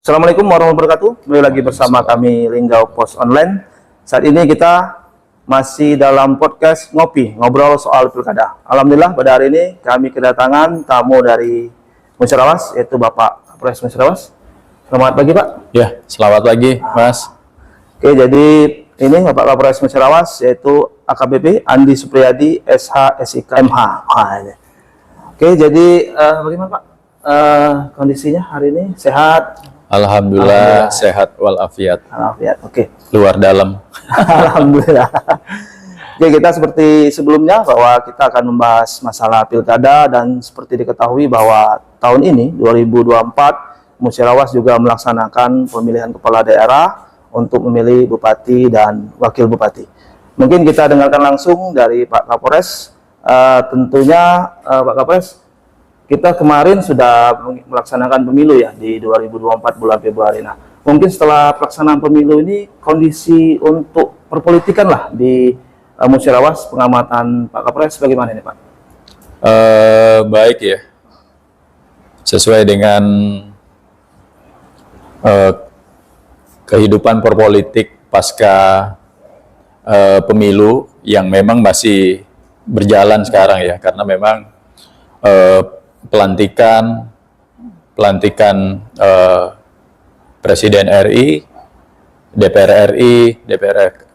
Assalamualaikum warahmatullahi wabarakatuh. Kembali lagi bersama kami Linggau Pos Online. Saat ini kita masih dalam podcast ngobrol soal pilkada. Alhamdulillah pada hari ini kami kedatangan tamu dari Musyarawat, yaitu Bapak Kapolres Musyarawat. Selamat pagi Pak. Ya, selamat pagi Mas. Oke, jadi ini Bapak Kapolres Musyarawat yaitu AKBP Andi Supriyadi SH SIK MH. Oke, jadi bagaimana Pak kondisinya hari ini? Sehat? Alhamdulillah sehat walafiat. Alhamdulillah, oke. Luar dalam. Alhamdulillah. Oke, kita seperti sebelumnya bahwa kita akan membahas masalah pilkada, dan seperti diketahui bahwa tahun ini 2024 Musyarawat juga melaksanakan pemilihan kepala daerah untuk memilih bupati dan wakil bupati. Mungkin kita dengarkan langsung dari Pak Kapolres. Tentunya Pak Kapolres, kita kemarin sudah melaksanakan pemilu ya di 2024 bulan Februari. Nah, mungkin setelah pelaksanaan pemilu ini kondisi untuk perpolitikan lah di Musyarawat, pengamatan Pak Kapolres bagaimana ini Pak? Baik ya, sesuai dengan kehidupan perpolitik pasca pemilu yang memang masih berjalan sekarang ya, karena memang pelantikan Presiden RI, DPR RI,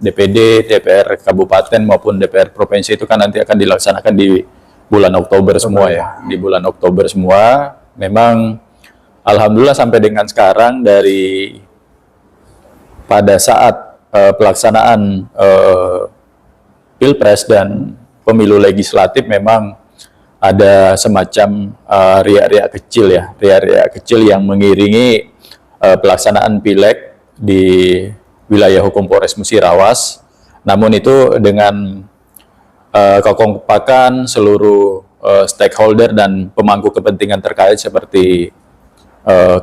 DPD, DPR Kabupaten maupun DPR Provinsi itu kan nanti akan dilaksanakan di bulan Oktober semua ya. Di bulan Oktober semua. Memang alhamdulillah sampai dengan sekarang dari pada saat pelaksanaan Pilpres dan pemilu legislatif memang ada semacam riak-riak kecil ya, riak-riak kecil yang mengiringi pelaksanaan pileg di wilayah hukum Polres Musyarawat. Namun itu dengan kekompakan seluruh stakeholder dan pemangku kepentingan terkait seperti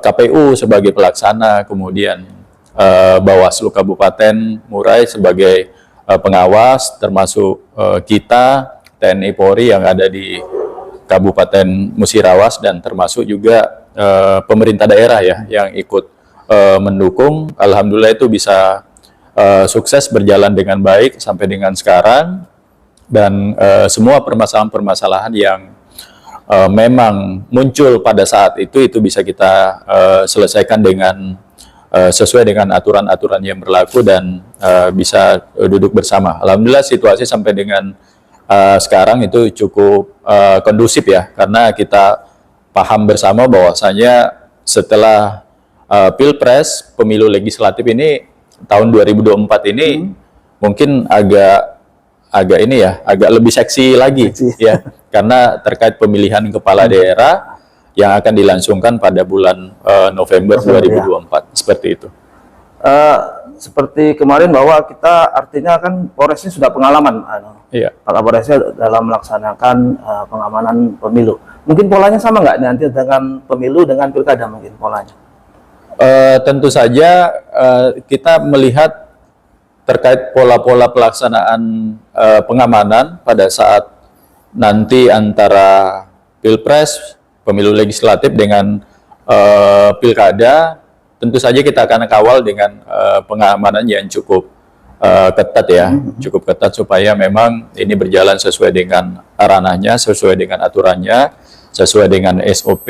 KPU sebagai pelaksana, kemudian Bawaslu Kabupaten Murai sebagai pengawas, termasuk kita TNI Polri yang ada di Kabupaten Musyarawat, dan termasuk juga pemerintah daerah ya yang ikut mendukung. Alhamdulillah itu bisa sukses berjalan dengan baik sampai dengan sekarang, dan semua permasalahan-permasalahan yang memang muncul pada saat itu bisa kita selesaikan dengan sesuai dengan aturan-aturan yang berlaku dan bisa duduk bersama. Alhamdulillah situasi sampai dengan sekarang itu cukup kondusif ya, karena kita paham bersama bahwasanya setelah Pilpres, pemilu legislatif ini tahun 2024 ini mungkin agak ini ya, agak lebih seksi lagi ya, karena terkait pemilihan kepala daerah yang akan dilangsungkan pada bulan November 2024 seperti itu. Seperti kemarin bahwa kita artinya kan Polresnya sudah pengalaman, Iya. Pak Kapolresnya dalam melaksanakan pengamanan pemilu. Mungkin polanya sama nggak nanti dengan pemilu dengan pilkada mungkin polanya? Tentu saja kita melihat terkait pola-pola pelaksanaan pengamanan pada saat nanti antara Pilpres, pemilu legislatif dengan pilkada. Tentu saja kita akan kawal dengan pengamanan yang cukup ketat ya, cukup ketat supaya memang ini berjalan sesuai dengan ranahnya, sesuai dengan aturannya, sesuai dengan SOP.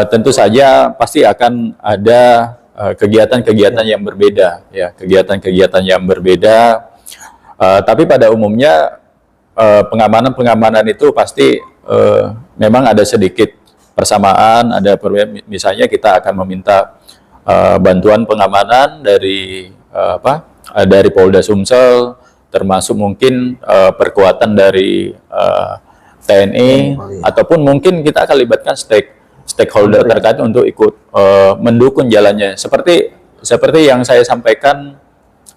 Tentu saja pasti akan ada kegiatan-kegiatan yang berbeda ya, kegiatan-kegiatan yang berbeda. Tapi pada umumnya pengamanan itu pasti memang ada sedikit persamaan, ada misalnya kita akan meminta bantuan pengamanan dari dari Polda Sumsel, termasuk mungkin perkuatan dari TNI, ataupun mungkin kita akan libatkan stakeholder terkait untuk ikut mendukung jalannya. Seperti yang saya sampaikan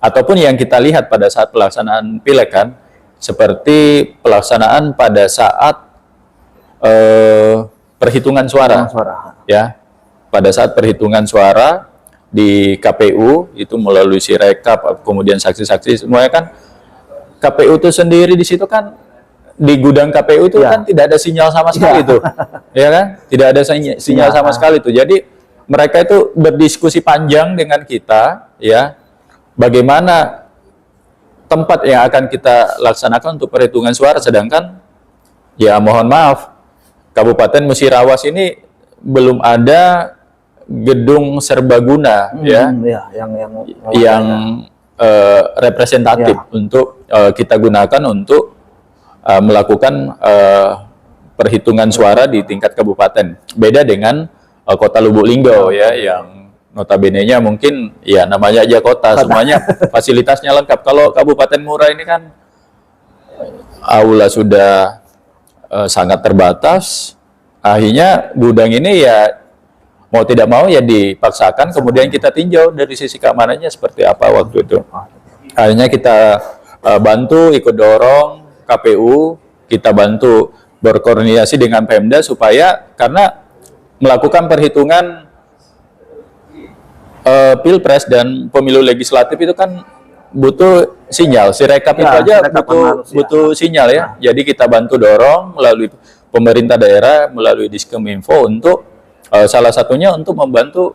ataupun yang kita lihat pada saat pelaksanaan pileg kan, seperti pelaksanaan pada saat perhitungan suara, ya, pada saat perhitungan suara di KPU itu melalui sirekap, kemudian saksi-saksi semuanya kan, KPU itu sendiri di situ kan, di gudang KPU itu kan tidak ada sinyal sama sekali tuh, ya kan, tidak ada sinyal sama sekali tuh. Jadi mereka itu berdiskusi panjang dengan kita, ya, bagaimana tempat yang akan kita laksanakan untuk perhitungan suara, sedangkan ya mohon maaf, Kabupaten Musirawas ini belum ada gedung serbaguna, ya, yang representatif untuk kita gunakan untuk melakukan perhitungan suara di tingkat kabupaten. Beda dengan Kota Lubuk Linggau, ya, yang notabene-nya mungkin ya namanya aja kota, semuanya fasilitasnya lengkap. Kalau Kabupaten Muara ini kan aula sudah sangat terbatas, akhirnya gudang ini ya mau tidak mau ya dipaksakan, kemudian kita tinjau dari sisi keamanannya seperti apa waktu itu. Akhirnya kita bantu, ikut dorong KPU, kita bantu berkoordinasi dengan Pemda supaya, karena melakukan perhitungan Pilpres dan pemilu legislatif itu kan butuh sinyal, Sirekap itu aja butuh sinyal, ya. Jadi kita bantu dorong melalui pemerintah daerah, melalui Diskominfo untuk salah satunya untuk membantu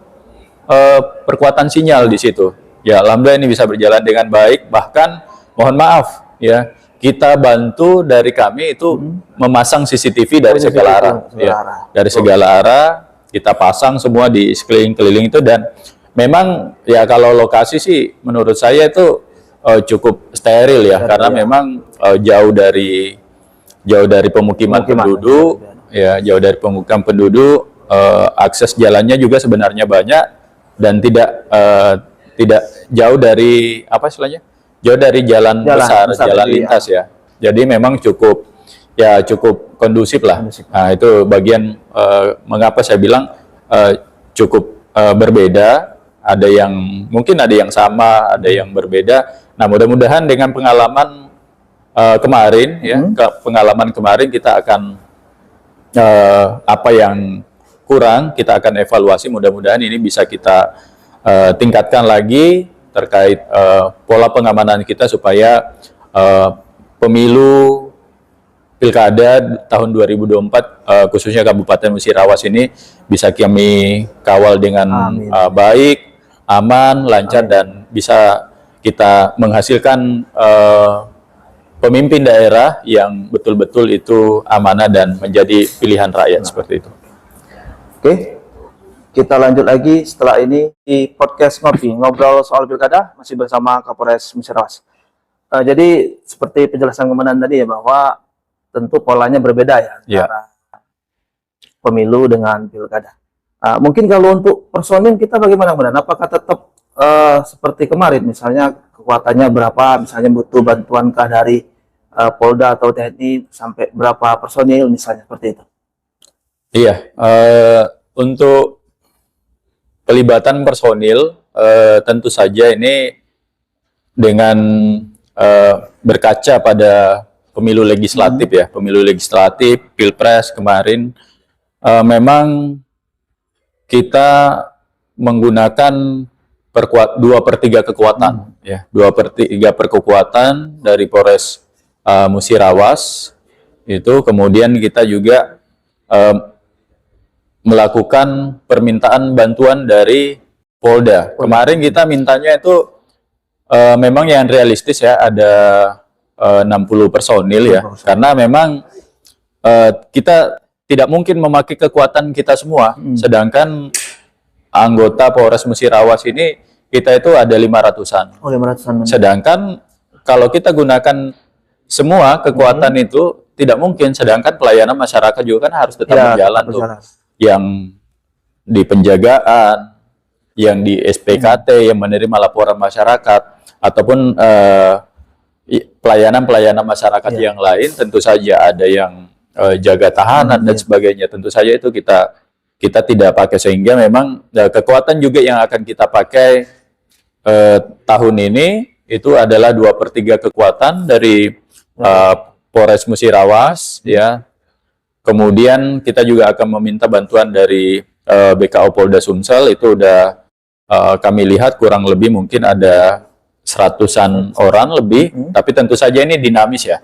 perkuatan sinyal di situ. Ya, alhamdulillah ini bisa berjalan dengan baik. Bahkan mohon maaf, ya, kita bantu dari kami itu memasang CCTV dari segala arah, ya, dari segala arah kita pasang semua di sekeliling-keliling itu. Dan memang ya kalau lokasi sih menurut saya itu cukup steril, ya, karena memang jauh dari pemukiman penduduk, ya, jauh dari pemukiman penduduk, akses jalannya juga sebenarnya banyak dan tidak jauh dari apa istilahnya, jauh dari jalan besar jalan lintas, ya. Jadi memang cukup kondusif lah. Nah, itu bagian mengapa saya bilang cukup berbeda. Ada yang mungkin ada yang sama, ada yang berbeda. Nah, mudah-mudahan dengan pengalaman kemarin, ya, pengalaman kemarin kita akan apa yang kurang kita akan evaluasi. Mudah-mudahan ini bisa kita tingkatkan lagi terkait pola pengamanan kita supaya pemilu Pilkada tahun 2024 khususnya Kabupaten Musirawas ini bisa kami kawal dengan baik, aman, lancar, dan bisa kita menghasilkan pemimpin daerah yang betul-betul itu amanah dan menjadi pilihan rakyat seperti itu. Oke, kita lanjut lagi setelah ini di podcast ngobrol soal pilkada masih bersama Kapolres Musirawas. Jadi seperti penjelasan kemarin tadi, ya, bahwa tentu polanya berbeda, ya, antara pemilu dengan pilkada. Mungkin kalau untuk personil kita bagaimana, kemudian apakah tetap seperti kemarin, misalnya kekuatannya berapa, misalnya butuh bantuan dari Polda atau TNI sampai berapa personil misalnya, seperti itu? Iya, untuk pelibatan personil tentu saja ini dengan berkaca pada pemilu legislatif, ya, pemilu legislatif, Pilpres kemarin, memang kita menggunakan 2/3 kekuatan, ya, 2/3 kekuatan dari Polres Musirawas itu. Kemudian kita juga melakukan permintaan bantuan dari Polda. Kemarin kita mintanya itu memang yang realistis, ya, ada 60 personil, ya, karena memang kita tidak mungkin memakai kekuatan kita semua, sedangkan anggota Polres Musirawas ini kita itu ada 500-an. 500-an. Sedangkan kalau kita gunakan semua kekuatan itu tidak mungkin, sedangkan pelayanan masyarakat juga kan harus tetap berjalan tuh. Yang di penjagaan, yang di SPKT, yang menerima laporan masyarakat, ataupun pelayanan masyarakat yang lain, tentu saja ada yang jaga tahanan dan sebagainya. Tentu saja itu kita tidak pakai, sehingga memang kekuatan juga yang akan kita pakai tahun ini itu adalah 2/3 kekuatan dari Polres Musirawas, ya. Kemudian kita juga akan meminta bantuan dari BKO Polda Sumsel, itu udah kami lihat kurang lebih mungkin ada 100-an orang lebih, tapi tentu saja ini dinamis, ya.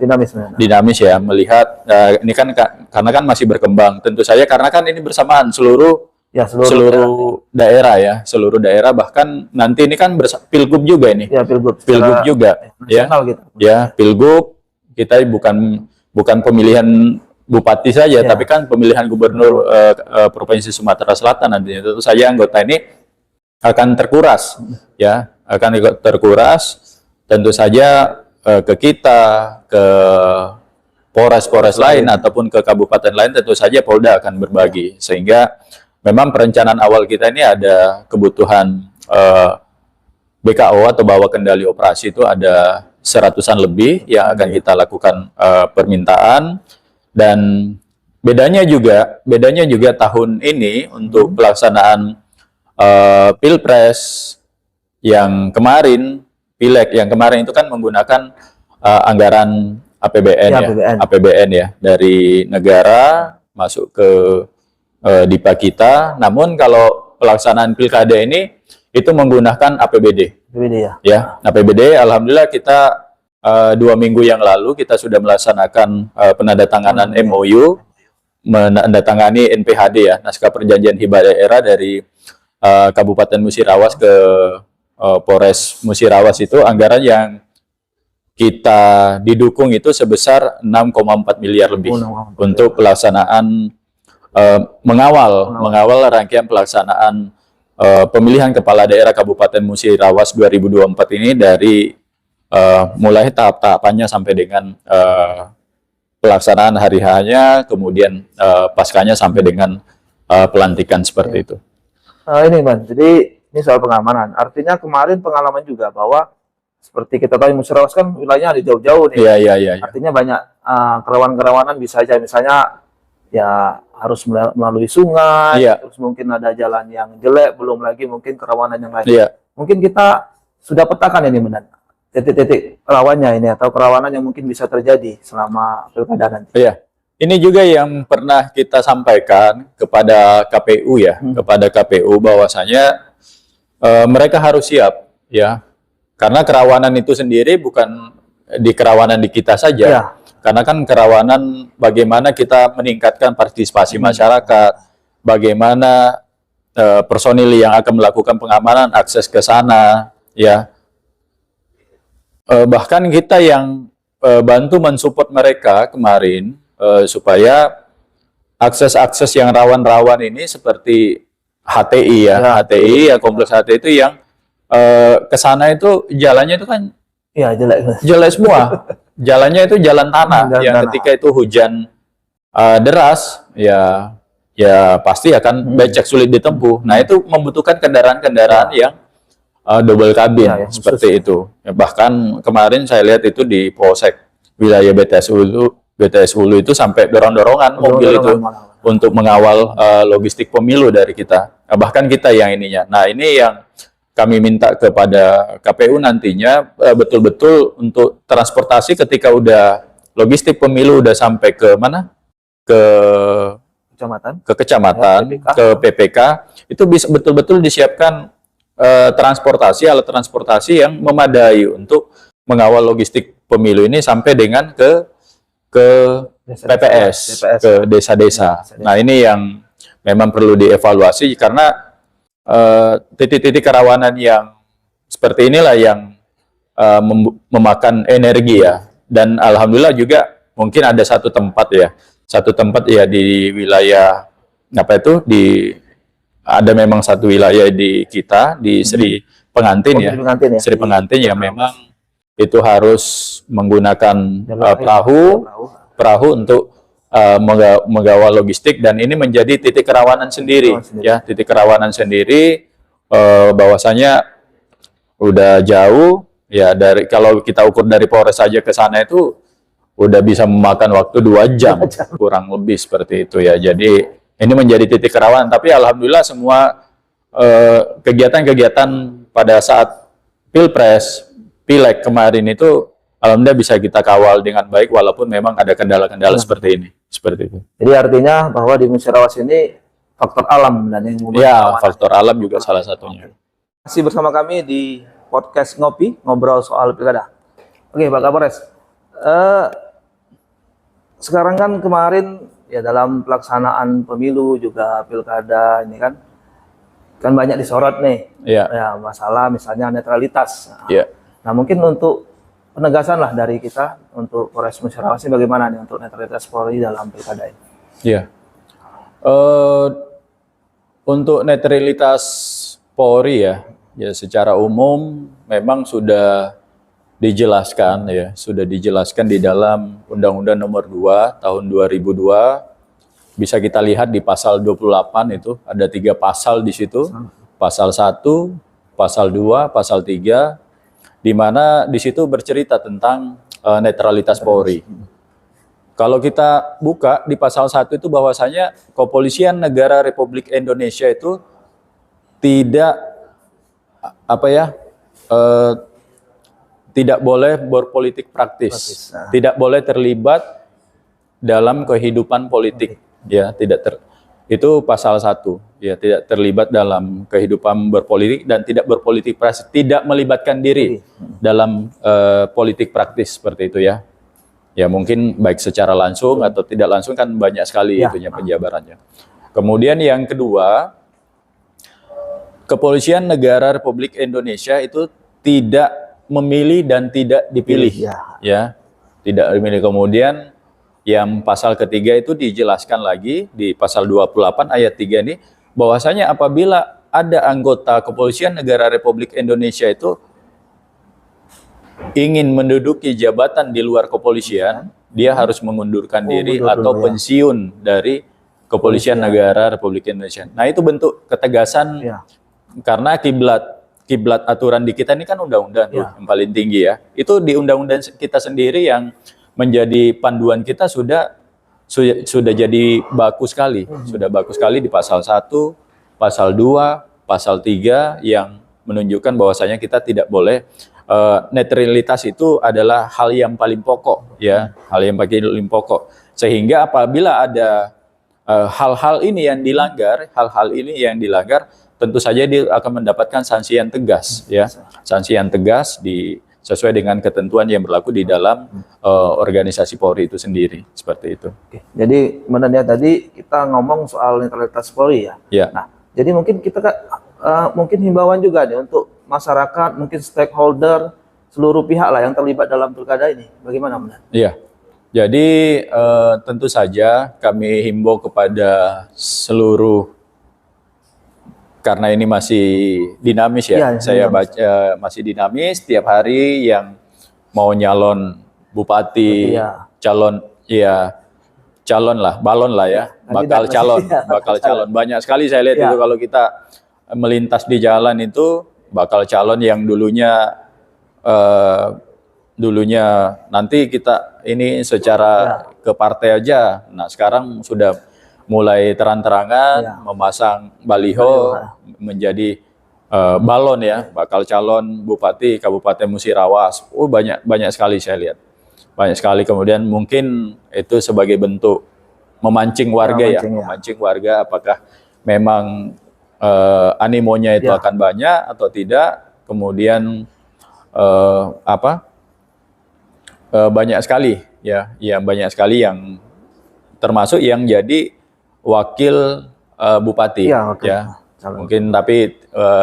Dinamis, ya, melihat ini kan karena kan masih berkembang. Tentu saja karena kan ini bersamaan seluruh Ya, seluruh daerah ya, seluruh daerah, bahkan nanti ini kan pilgub juga ini. Ya, pilgub. Pilgub juga ya. Nasional gitu. Ya, pilgub kita bukan pemilihan bupati saja, Ya. tapi kan pemilihan gubernur Provinsi Sumatera Selatan nantinya. Tentu saja anggota ini akan terkuras ya, akan terkuras tentu saja ke kita, ke Polres-Polres lain ataupun ke kabupaten lain, tentu saja Polda akan berbagi. Sehingga memang perencanaan awal kita ini ada kebutuhan BKO atau bawa kendali operasi itu ada 100-an lebih yang akan kita lakukan permintaan. Dan bedanya juga tahun ini untuk pelaksanaan Pilpres yang kemarin, Pileg yang kemarin itu kan menggunakan anggaran APBN Ya, ya, APBN. APBN ya, dari negara masuk ke DIPA kita. Namun kalau pelaksanaan pilkada ini itu menggunakan APBD. APBD ya. Ya, APBD. Alhamdulillah kita 2 minggu yang lalu kita sudah melaksanakan penandatanganan MOU, menandatangani NPHD ya, naskah perjanjian hibah daerah dari Kabupaten Musirawas ke Polres Musirawas. Itu anggaran yang kita didukung itu sebesar 6,4 miliar lebih untuk pelaksanaan mengawal rangkaian pelaksanaan pemilihan kepala daerah Kabupaten Musirawas 2024 ini dari mulai tahap-tahapannya sampai dengan pelaksanaan hari hanya, kemudian paskanya sampai dengan pelantikan seperti itu. Ini Man, jadi ini soal pengamanan. Artinya kemarin pengalaman juga bahwa seperti kita tahu Musirawas kan wilayahnya ada jauh-jauh nih. Iya. Artinya banyak kerawanan-kerawanan bisa aja, misalnya ya harus melalui sungai, Iya. terus mungkin ada jalan yang jelek, belum lagi mungkin kerawanan yang lain. Iya. Mungkin kita sudah petakan ini benar titik-titik rawannya ini atau kerawanan yang mungkin bisa terjadi selama pilkada nanti. Iya. Ini juga yang pernah kita sampaikan kepada KPU ya, kepada KPU bahwasanya mereka harus siap ya. Karena kerawanan itu sendiri bukan kerawanan di kita saja. Ya. Karena kan kerawanan bagaimana kita meningkatkan partisipasi masyarakat, bagaimana personil yang akan melakukan pengamanan akses ke sana ya. Bahkan kita yang bantu mensupport mereka kemarin supaya akses-akses yang rawan-rawan ini seperti HTI ya, HTI ya, kompleks HTI itu yang ke sana itu jalannya itu kan Iya, jelek. jelek semua. Jalannya itu jalan tanah yang ketika itu hujan deras ya pasti akan becek, sulit ditempuh. Nah, itu membutuhkan kendaraan-kendaraan yang double kabin seperti itu. Ya, bahkan kemarin saya lihat itu di Polsek wilayah BTS Hulu itu sampai dorong-dorongan mobil itu untuk mengawal logistik pemilu dari kita. Nah, bahkan kita yang ininya. Nah, ini yang kami minta kepada KPU nantinya betul-betul untuk transportasi ketika udah logistik pemilu udah sampai ke mana? Ke kecamatan, PPK. ke PPK, itu bisa betul-betul disiapkan alat transportasi yang memadai untuk mengawal logistik pemilu ini sampai dengan ke PPS, ke desa-desa. Nah, ini yang memang perlu dievaluasi karena titik-titik kerawanan yang seperti inilah yang memakan energi ya. Dan alhamdulillah juga mungkin ada satu tempat ya di wilayah ada memang satu wilayah di kita di Sri Pengantin ya. Sri Pengantin yang memang itu harus menggunakan perahu untuk mengawal logistik, dan ini menjadi titik kerawanan sendiri ya, titik kerawanan sendiri bahwasanya udah jauh ya, dari kalau kita ukur dari Polres saja ke sana itu udah bisa memakan waktu 2 jam kurang lebih seperti itu ya. Jadi ini menjadi titik kerawanan, tapi alhamdulillah semua kegiatan-kegiatan pada saat Pilpres, Pileg kemarin itu alhamdulillah bisa kita kawal dengan baik walaupun memang ada kendala-kendala seperti ini. Seperti itu. Jadi artinya bahwa di Musirawas ini faktor alam dan yang ya, faktor alam juga salah satunya. Masih bersama kami di podcast Ngopi, ngobrol soal pilkada. Oke, Pak Kapolres. Sekarang kan kemarin ya dalam pelaksanaan pemilu juga pilkada ini kan kan banyak disorot nih, Ya, ya masalah misalnya netralitas. ya. Nah mungkin untuk penegasan lah dari kita untuk Polres Musyarawat ini bagaimana nih untuk netralitas Polri dalam pilkada ini? Ya. Untuk netralitas Polri ya secara umum memang sudah dijelaskan sudah dijelaskan di dalam Undang-Undang Nomor 2 Tahun 2002. Bisa kita lihat di pasal 28 itu ada 3 pasal di situ. Pasal 1, pasal 2, pasal 3, di mana di situ bercerita tentang netralitas Polri. Kalau kita buka di pasal 1 itu bahwasanya Kepolisian Negara Republik Indonesia itu tidak tidak boleh berpolitik praktis, tidak boleh terlibat dalam kehidupan politik, itu pasal 1, tidak terlibat dalam kehidupan berpolitik dan tidak berpolitik praktis, tidak melibatkan diri dalam politik praktis seperti itu ya. Ya mungkin baik secara langsung atau tidak langsung kan banyak sekali itunya penjabarannya. Kemudian yang kedua, Kepolisian Negara Republik Indonesia itu tidak memilih dan tidak dipilih, tidak memilih. Kemudian yang pasal ketiga itu dijelaskan lagi di pasal 28 ayat 3 ini, bahwasanya apabila ada anggota Kepolisian Negara Republik Indonesia itu ingin menduduki jabatan di luar kepolisian, dia harus mengundurkan diri atau pensiun dari Kepolisian Negara Republik Indonesia. Nah, itu bentuk ketegasan karena kiblat aturan di kita ini kan undang-undang yang paling tinggi ya. Itu di undang-undang kita sendiri yang menjadi panduan kita sudah jadi bagus sekali. Sudah bagus sekali di pasal 1, pasal 2, pasal 3 yang menunjukkan bahwasanya kita tidak boleh netralitas itu adalah hal yang paling pokok hal yang paling pokok. Sehingga apabila ada hal-hal ini yang dilanggar, tentu saja dia akan mendapatkan sanksi yang tegas sanksi yang tegas sesuai dengan ketentuan yang berlaku di dalam organisasi Polri itu sendiri, seperti itu. Oke. Jadi sebenarnya tadi kita ngomong soal netralitas Polri ya. Nah, jadi mungkin kita mungkin himbauan juga nih untuk masyarakat, mungkin stakeholder, seluruh pihak lah yang terlibat dalam pilkada ini. Bagaimana benar? Iya. Jadi tentu saja kami himbau kepada seluruh, karena ini masih dinamis saya baca masih dinamis, tiap hari yang mau nyalon bupati, balon lah ya, bakal calon. Banyak sekali saya lihat itu kalau kita melintas di jalan itu, bakal calon yang dulunya nanti kita ini secara ke partai aja. Nah, sekarang sudah mulai terang-terangan memasang baliho menjadi balon bakal calon bupati Kabupaten Musirawas. Banyak sekali saya lihat. Banyak sekali. Kemudian mungkin itu sebagai bentuk memancing warga memancing warga, apakah memang animonya itu akan banyak atau tidak. Kemudian banyak sekali banyak sekali yang termasuk yang jadi wakil bupati mungkin, tapi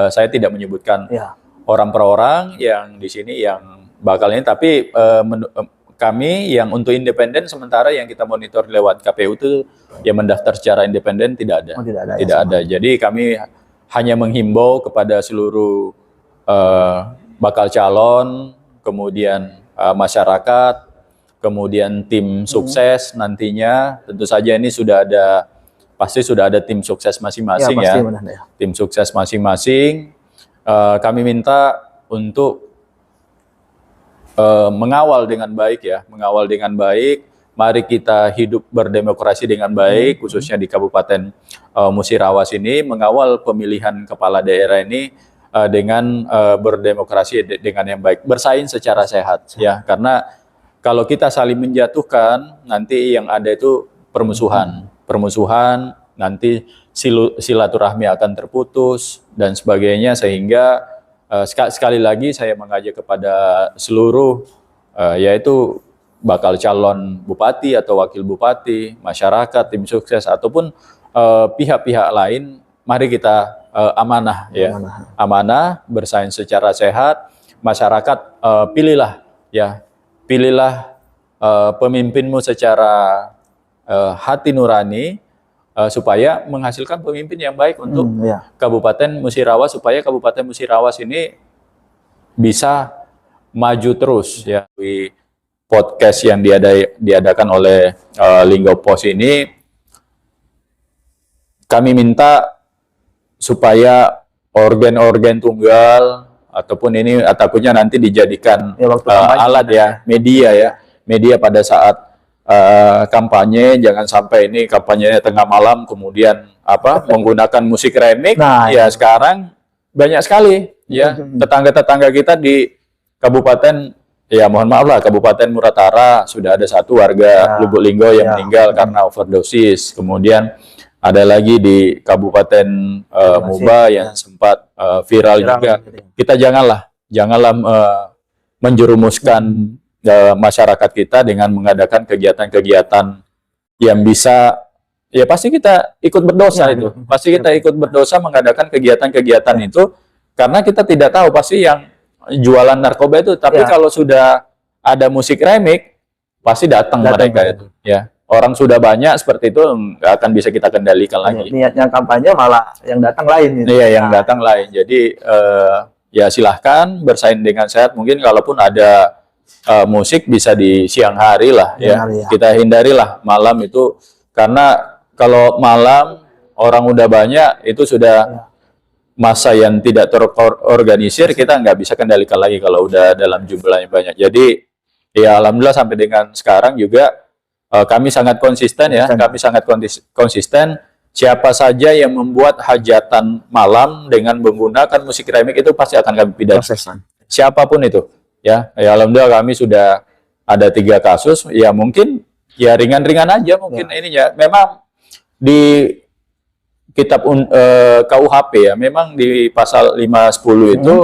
saya tidak menyebutkan orang per orang yang di sini yang bakal ini, tapi kami yang untuk independen sementara yang kita monitor lewat KPU itu yang mendaftar secara independen tidak ada. Tidak ada. Jadi kami hanya menghimbau kepada seluruh bakal calon, kemudian masyarakat, kemudian tim sukses nantinya. Tentu saja ini pasti sudah ada tim sukses masing-masing tim sukses masing-masing. Kami minta untuk mengawal dengan baik. Mari kita hidup berdemokrasi dengan baik, khususnya di Kabupaten Musirawas ini, mengawal pemilihan kepala daerah ini dengan berdemokrasi dengan yang baik, bersaing secara sehat karena kalau kita saling menjatuhkan, nanti yang ada itu permusuhan, nanti silaturahmi akan terputus dan sebagainya. Sehingga sekali lagi saya mengajak kepada seluruh yaitu bakal calon bupati atau wakil bupati, masyarakat, tim sukses ataupun pihak-pihak lain, mari kita amanah ya. Amanah. Amanah, bersaing secara sehat, masyarakat pilihlah pemimpinmu secara hati nurani supaya menghasilkan pemimpin yang baik untuk Kabupaten Musirawas, supaya Kabupaten Musirawas ini bisa maju terus ya. Di podcast yang diadakan oleh Linggo Pos ini, kami minta supaya organ-organ tunggal ataupun ini takutnya nanti dijadikan alat ya, media pada saat kampanye. Jangan sampai ini kampanyenya tengah malam kemudian menggunakan musik remix. Ya sekarang banyak sekali ya tetangga-tetangga kita di Kabupaten, ya mohon maaf lah, Kabupaten Muratara sudah ada satu warga Lubuk Linggo yang meninggal karena overdosis. Kemudian ada lagi di Kabupaten Muba yang sempat viral juga. Kita janganlah menjerumuskan masyarakat kita dengan mengadakan kegiatan-kegiatan yang bisa, ya pasti kita ikut berdosa itu. Pasti kita ikut berdosa mengadakan kegiatan-kegiatan itu karena kita tidak tahu pasti yang jualan narkoba itu. Tapi kalau sudah ada musik remix, pasti datang mereka itu. Ya, orang sudah banyak seperti itu, nggak akan bisa kita kendalikan lagi. Niatnya kampanye malah yang datang lain. Iya, yang datang lain. Jadi ya silahkan bersaing dengan sehat. Mungkin kalaupun ada musik bisa di siang hari lah ya. Kita hindarilah malam itu, karena kalau malam orang udah banyak itu sudah masa yang tidak terorganisir, kita nggak bisa kendalikan lagi kalau udah dalam jumlah yang banyak. Jadi ya alhamdulillah sampai dengan sekarang juga kami sangat konsisten ya, kami sangat konsisten. Siapa saja yang membuat hajatan malam dengan menggunakan musik remix itu pasti akan kami pidana. Siapapun itu ya. Ya alhamdulillah kami sudah ada 3 kasus. Ya mungkin ya ringan-ringan aja mungkin ininya. Memang di kitab KUHP ya, memang di pasal 510 itu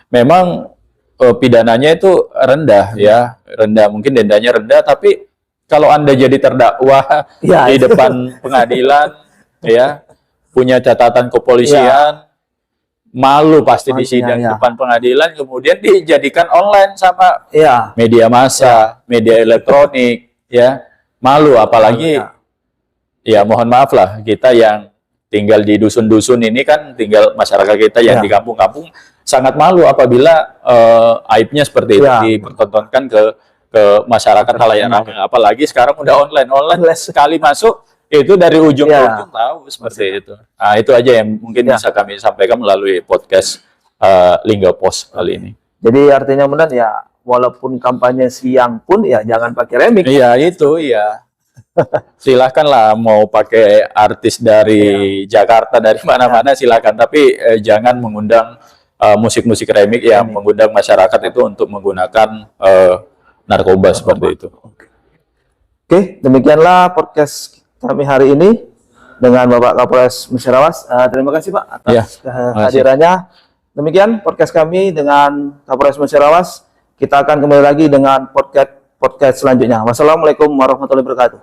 memang pidananya itu rendah ya, rendah, mungkin dendanya rendah, tapi kalau Anda jadi terdakwa di depan pengadilan ya, punya catatan kepolisian, malu pasti di sidang depan pengadilan, kemudian dijadikan online sama media massa, media elektronik ya, malu. Apalagi ya mohon maaf lah, kita yang tinggal di dusun-dusun ini kan, tinggal masyarakat kita yang di kampung-kampung sangat malu apabila aibnya seperti itu dipertontonkan ke masyarakat halayak ramai. Apalagi sekarang udah online sekali masuk itu dari ujung ke ujung tahu seperti itu. Nah itu aja yang mungkin bisa kami sampaikan melalui podcast Linggo Pos kali ini. Jadi artinya benar ya, walaupun kampanye siang pun ya jangan pakai remix. Iya itu ya. Silahkanlah mau pakai artis dari Jakarta, dari mana-mana silakan, tapi jangan mengundang musik-musik remix yang mengundang masyarakat itu untuk menggunakan narkoba seperti itu. Oke, demikianlah podcast kami hari ini dengan Bapak Kapolres Musirawas. Terima kasih Pak atas kehadirannya. Demikian podcast kami dengan Kapolres Musirawas. Kita akan kembali lagi dengan podcast selanjutnya. Wassalamualaikum warahmatullahi wabarakatuh.